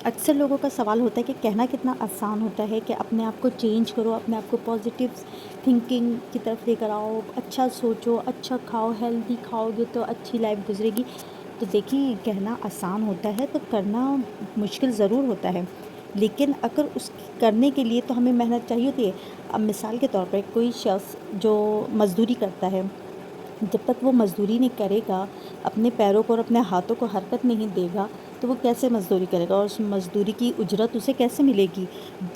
اکثر لوگوں کا سوال ہوتا ہے کہ کہنا کتنا آسان ہوتا ہے کہ اپنے آپ کو چینج کرو، اپنے آپ کو پازیٹیو تھنکنگ کی طرف لے کر آؤ، اچھا سوچو، اچھا کھاؤ، ہیلدی کھاؤ گے تو اچھی لائف گزرے گی۔ تو دیکھیں، کہنا آسان ہوتا ہے تو کرنا مشکل ضرور ہوتا ہے، لیکن اگر اس کرنے کے لیے تو ہمیں محنت چاہیے ہوتی ہے۔ اب مثال کے طور پر کوئی شخص جو مزدوری کرتا ہے، جب تک وہ مزدوری نہیں کرے گا، اپنے پیروں کو اور اپنے ہاتھوں کو حرکت نہیں دے گا، تو وہ کیسے مزدوری کرے گا؟ اور اس مزدوری کی اجرت اسے کیسے ملے گی؟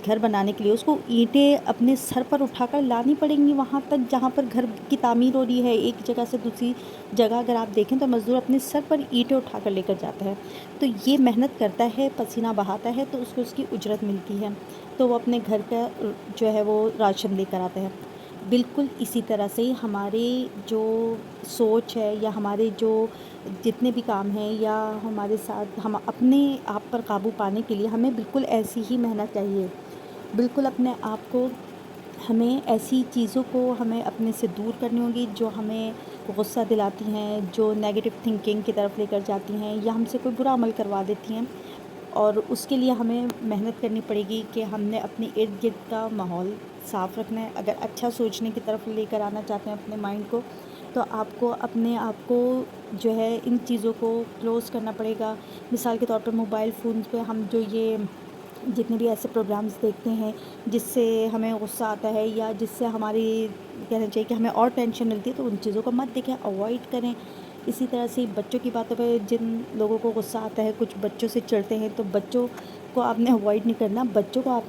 گھر بنانے کے لیے اس کو اینٹیں اپنے سر پر اٹھا کر لانی پڑیں گی وہاں تک جہاں پر گھر کی تعمیر ہو رہی ہے۔ ایک جگہ سے دوسری جگہ اگر آپ دیکھیں تو مزدور اپنے سر پر اینٹیں اٹھا کر لے کر جاتا ہے، تو یہ محنت کرتا ہے، پسینہ بہاتا ہے، تو اس کو اس کی اجرت ملتی ہے، تو وہ اپنے گھر کا جو ہے وہ راشن لے کر آتا ہے۔ بالکل اسی طرح سے ہمارے جو سوچ ہے یا ہمارے جو جتنے بھی کام ہیں یا ہمارے ساتھ ہم اپنے آپ پر قابو پانے کے لیے ہمیں بالکل ایسی ہی محنت چاہیے۔ بالکل اپنے آپ کو ہمیں ایسی چیزوں کو ہمیں اپنے سے دور کرنی ہوگی جو ہمیں غصہ دلاتی ہیں، جو نیگیٹو تھنکنگ کی طرف لے کر جاتی ہیں یا ہم سے کوئی برا عمل کروا دیتی ہیں، اور اس کے لیے ہمیں محنت کرنی پڑے گی کہ ہم نے اپنے ارد گرد کا ماحول صاف رکھنا ہے۔ اگر اچھا سوچنے کی طرف لے کر آنا چاہتے ہیں اپنے مائنڈ کو، تو آپ کو اپنے آپ کو جو ہے ان چیزوں کو کلوز کرنا پڑے گا۔ مثال کے طور پر موبائل فونز پہ ہم جو یہ جتنے بھی ایسے پروگرامز دیکھتے ہیں جس سے ہمیں غصہ آتا ہے یا جس سے ہماری کہنا چاہیے کہ ہمیں اور ٹینشن ملتی ہے، تو ان چیزوں کو مت دیکھیں، اوائڈ کریں۔ اسی طرح سے بچوں کی باتوں پہ جن لوگوں کو غصہ آتا ہے، کچھ بچوں سے چڑھتے ہیں، تو بچوں کو آپ نے اوائڈ نہیں کرنا۔ بچوں کو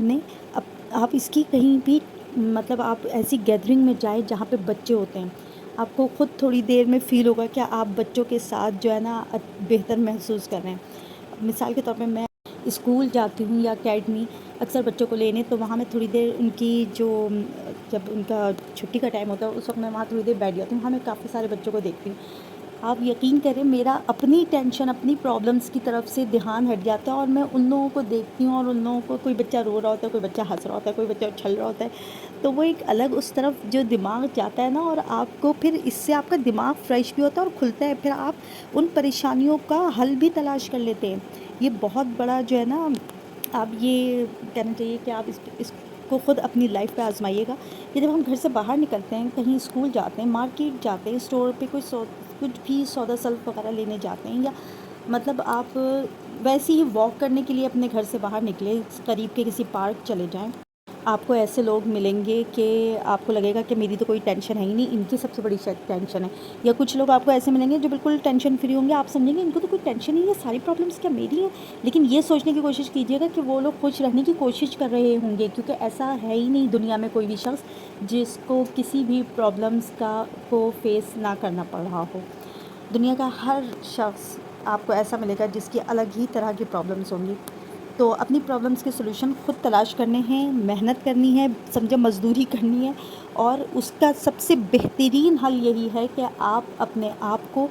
آپ اس کی کہیں بھی مطلب آپ ایسی گیدرنگ میں جائیں جہاں پہ بچے ہوتے ہیں، آپ کو خود تھوڑی دیر میں فیل ہوگا کہ آپ بچوں کے ساتھ جو ہے نا بہتر محسوس کر رہے ہیں۔ مثال کے طور پہ میں اسکول جاتی ہوں یا اکیڈمی اکثر بچوں کو لینے، تو وہاں میں تھوڑی دیر ان کی جب ان کا چھٹی کا ٹائم ہوتا ہے اس وقت میں وہاں تھوڑی دیر بیٹھ جاتی ہوں، وہاں میں کافی سارے بچوں کو دیکھتی ہوں۔ آپ یقین کریں، میرا اپنی ٹینشن، اپنی پرابلمس کی طرف سے دھیان ہٹ جاتا ہے، اور میں ان لوگوں کو دیکھتی ہوں، اور ان لوگوں کو کوئی بچہ رو رہا ہوتا ہے، کوئی بچہ ہنس رہا ہوتا ہے، کوئی بچہ اچھل رہا ہوتا ہے، تو وہ ایک الگ اس طرف جو دماغ جاتا ہے نا، اور آپ کو پھر اس سے آپ کا دماغ فریش بھی ہوتا ہے اور کھلتا ہے، پھر آپ ان پریشانیوں کا حل بھی تلاش کر لیتے ہیں۔ یہ بہت بڑا جو ہے نا، آپ یہ کہنا چاہیے کہ آپ اس کو خود اپنی لائف پہ آزمائیے گا کہ جب ہم گھر سے باہر نکلتے ہیں، کہیں اسکول جاتے ہیں، مارکیٹ جاتے ہیں، اسٹور پہ کچھ بھی سودا سلف وغیرہ لینے جاتے ہیں، یا مطلب آپ ویسے ہی واک کرنے کے لیے اپنے گھر سے باہر نکلے، قریب کے کسی پارک چلے جائیں، آپ کو ایسے لوگ ملیں گے کہ آپ کو لگے گا کہ میری تو کوئی ٹینشن ہے ہی نہیں، ان کی سب سے بڑی ٹینشن ہے۔ یا کچھ لوگ آپ کو ایسے ملیں گے جو بالکل ٹینشن فری ہوں گے، آپ سمجھیں گے ان کو تو کوئی ٹینشن نہیں ہے، ساری پرابلمس کیا میری ہیں؟ لیکن یہ سوچنے کی کوشش کیجیے گا کہ وہ لوگ خوش رہنے کی کوشش کر رہے ہوں گے، کیونکہ ایسا ہے ہی نہیں دنیا میں کوئی بھی شخص جس کو کسی بھی پرابلمس کو فیس نہ کرنا پڑ رہا ہو۔ دنیا کا ہر شخص آپ کو ایسا ملے گا جس کی الگ ہی طرح کی پرابلمس ہوں گی۔ تو اپنی پرابلمس کے سلوشن خود تلاش کرنے ہیں، محنت کرنی ہے، سمجھے مزدوری کرنی ہے، اور اس کا سب سے بہترین حل یہی ہے کہ آپ اپنے آپ کو،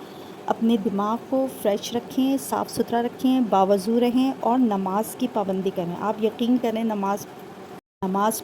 اپنے دماغ کو فریش رکھیں، صاف ستھرا رکھیں، باوضو رہیں، اور نماز کی پابندی کریں۔ آپ یقین کریں، نماز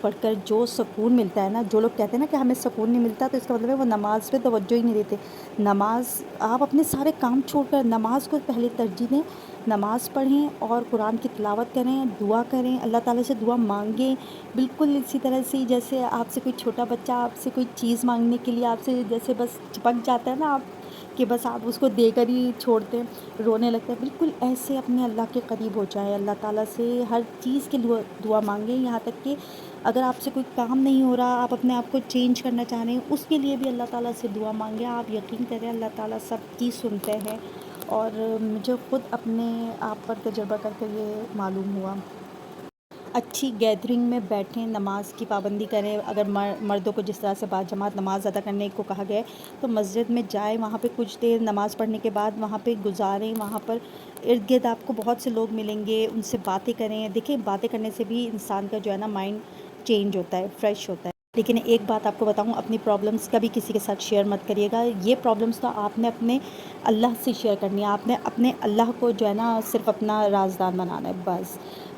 پڑھ کر جو سکون ملتا ہے نا، جو لوگ کہتے ہیں نا کہ ہمیں سکون نہیں ملتا، تو اس کا مطلب ہے وہ نماز پہ توجہ ہی نہیں دیتے۔ نماز، آپ اپنے سارے کام چھوڑ کر نماز کو پہلے ترجیح دیں، نماز پڑھیں اور قرآن کی تلاوت کریں، دعا کریں، اللہ تعالیٰ سے دعا مانگیں۔ بالکل اسی طرح سے جیسے آپ سے کوئی چھوٹا بچہ آپ سے کوئی چیز مانگنے کے لیے آپ سے جیسے بس چپک جاتا ہے نا، آپ کہ بس آپ اس کو دے کر ہی چھوڑتے ہیں، رونے لگتا ہے، بالکل ایسے اپنے اللہ کے قریب ہو جائیں، اللہ تعالیٰ سے ہر چیز کے دعا مانگیں، یہاں تک کہ اگر آپ سے کوئی کام نہیں ہو رہا، آپ اپنے آپ کو چینج کرنا چاہ رہے ہیں، اس کے لیے بھی اللہ تعالیٰ سے دعا مانگیں۔ آپ یقین کریں، اللہ تعالیٰ سب کی سنتے ہیں، اور مجھے خود اپنے آپ پر تجربہ کر کے یہ معلوم ہوا۔ اچھی گیدرنگ میں بیٹھیں، نماز کی پابندی کریں، اگر مردوں کو جس طرح سے باجماعت نماز ادا کرنے کو کہا گیا ہے تو مسجد میں جائیں، وہاں پہ کچھ دیر نماز پڑھنے کے بعد وہاں پہ گزاریں، وہاں پر ارد گرد آپ کو بہت سے لوگ ملیں گے، ان سے باتیں کریں۔ دیکھیں، باتیں کرنے سے بھی انسان کا جو ہے نا مائنڈ چینج ہوتا ہے، فریش ہوتا ہے۔ لیکن ایک بات آپ کو بتاؤں، اپنی پرابلمس کبھی کسی کے ساتھ شیئر مت کریے گا. یہ پرابلمس تو آپ نے اپنے اللہ سے شیئر کرنی ہے. آپ نے اپنے اللہ کو جو ہے نا صرف اپنا رازدان بنانا ہے.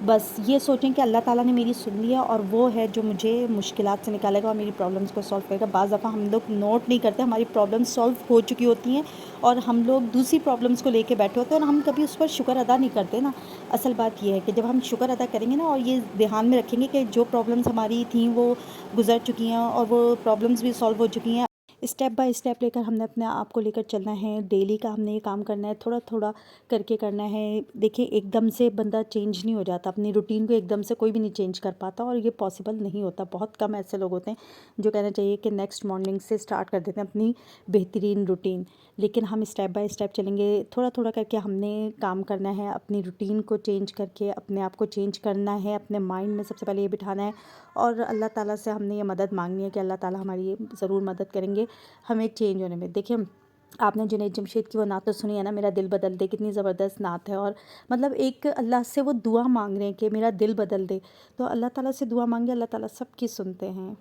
بس یہ سوچیں کہ اللہ تعالیٰ نے میری سن لیا اور وہ ہے جو مجھے مشکلات سے نکالے گا اور میری پرابلمس کو سولو کرے گا. بعض دفعہ ہم لوگ نوٹ نہیں کرتے، ہماری پرابلمس سولو ہو چکی ہوتی ہیں اور ہم لوگ دوسری پرابلمس کو لے کے بیٹھے ہوتے ہیں اور ہم کبھی اس پر شکر ادا نہیں کرتے نا. اصل بات یہ ہے کہ جب ہم شکر ادا کریں گے نا اور یہ دھیان میں رکھیں گے کہ جو پرابلمس ہماری تھیں وہ گزر چکی ہیں اور وہ پرابلمس بھی سولو ہو چکی ہیں. اسٹیپ بائی اسٹیپ لے کر ہم نے اپنے آپ کو لے کر چلنا ہے. ڈیلی کا ہم نے یہ کام کرنا ہے، تھوڑا تھوڑا کر کے کرنا ہے. دیکھیں ایک دم سے بندہ چینج نہیں ہو جاتا، اپنی روٹین کو ایک دم سے کوئی بھی نہیں چینج کر پاتا اور یہ پاسبل نہیں ہوتا. بہت کم ایسے لوگ ہوتے ہیں جو کہنا چاہیے کہ نیکسٹ مارننگ سے اسٹارٹ کر دیتے ہیں اپنی بہترین روٹین. لیکن ہم اسٹیپ بائی اسٹیپ چلیں گے، تھوڑا تھوڑا کر کے ہم نے کام کرنا ہے. اپنی روٹین کو چینج کر کے اپنے آپ کو چینج کرنا ہے. اپنے مائنڈ میں سب سے پہلے یہ بٹھانا ہے اور اللہ تعالیٰ سے ہم نے یہ مدد مانگنی ہے کہ اللہ تعالیٰ ہماری ضرور مدد کریں گے ہمیں چینج ہونے میں. دیکھیں آپ نے جنید جمشید کی وہ نعت تو سنی ہے نا، میرا دل بدل دے، کتنی زبردست نعت ہے. اور مطلب ایک اللہ سے وہ دعا مانگ رہے ہیں کہ میرا دل بدل دے. تو اللہ تعالیٰ سے دعا مانگے، اللہ تعالیٰ سب کی سنتے ہیں.